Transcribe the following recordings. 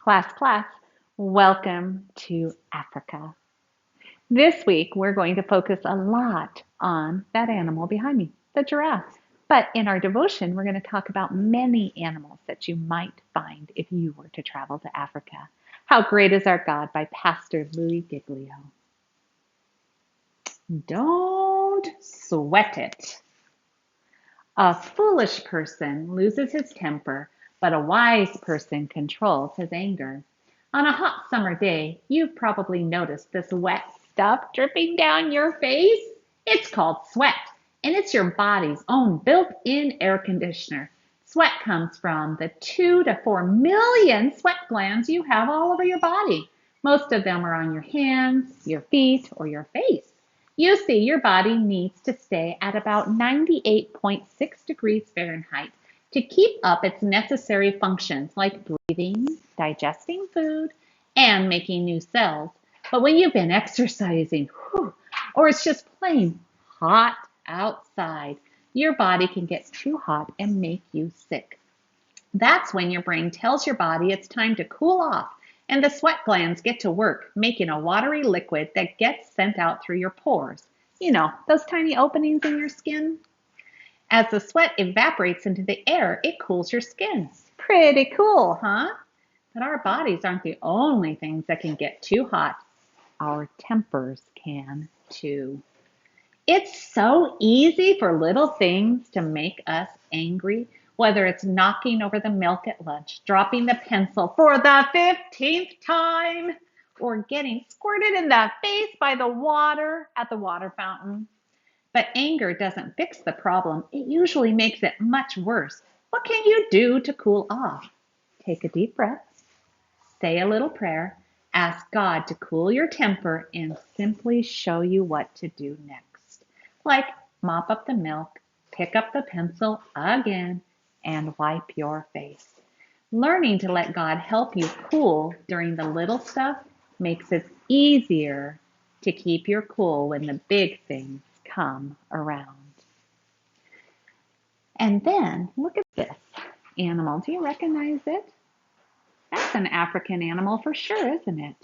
Class, welcome to Africa. This week, we're going to focus a lot on that animal behind me, the giraffe. But in our devotion, we're going to talk about many animals that you might find if you were to travel to Africa. How Great is Our God by Pastor Louie Giglio. Don't sweat it. A foolish person loses his temper, but a wise person controls his anger. On a hot summer day, you've probably noticed this wet stuff dripping down your face. It's called sweat, and it's your body's own built-in air conditioner. Sweat comes from the 2 to 4 million sweat glands you have all over your body. Most of them are on your hands, your feet, or your face. You see, your body needs to stay at about 98.6 degrees Fahrenheit to keep up its necessary functions like breathing, digesting food, and making new cells. But when you've been exercising, or it's just plain hot outside, your body can get too hot and make you sick. That's when your brain tells your body it's time to cool off, and the sweat glands get to work making a watery liquid that gets sent out through your pores. You know, those tiny openings in your skin. As the sweat evaporates into the air, it cools your skin. Pretty cool, huh? But our bodies aren't the only things that can get too hot. Our tempers can too. It's so easy for little things to make us angry, whether it's knocking over the milk at lunch, dropping the pencil for the 15th time, or getting squirted in the face by the water at the water fountain. But anger doesn't fix the problem. It usually makes it much worse. What can you do to cool off? Take a deep breath, say a little prayer, ask God to cool your temper, and simply show you what to do next. Like mop up the milk, pick up the pencil again, and wipe your face. Learning to let God help you cool during the little stuff makes it easier to keep your cool when the big things come around. And then look at this animal. Do you recognize it? That's an African animal for sure, isn't it?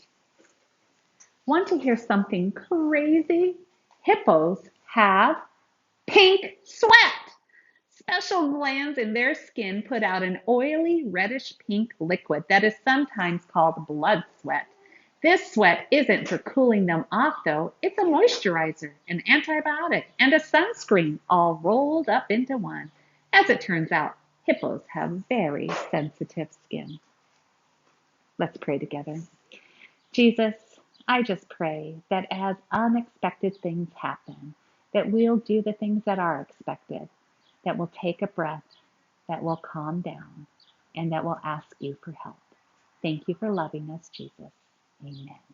Want to hear something crazy? Hippos have pink sweat. Special glands in their skin put out an oily reddish pink liquid that is sometimes called blood sweat. This sweat isn't for cooling them off though. It's a moisturizer, an antibiotic, and a sunscreen all rolled up into one. As it turns out, hippos have very sensitive skin. Let's pray together. Jesus, I just pray that as unexpected things happen, that we'll do the things that are expected, that we'll take a breath, that we'll calm down, and that we'll ask you for help. Thank you for loving us, Jesus. Amen.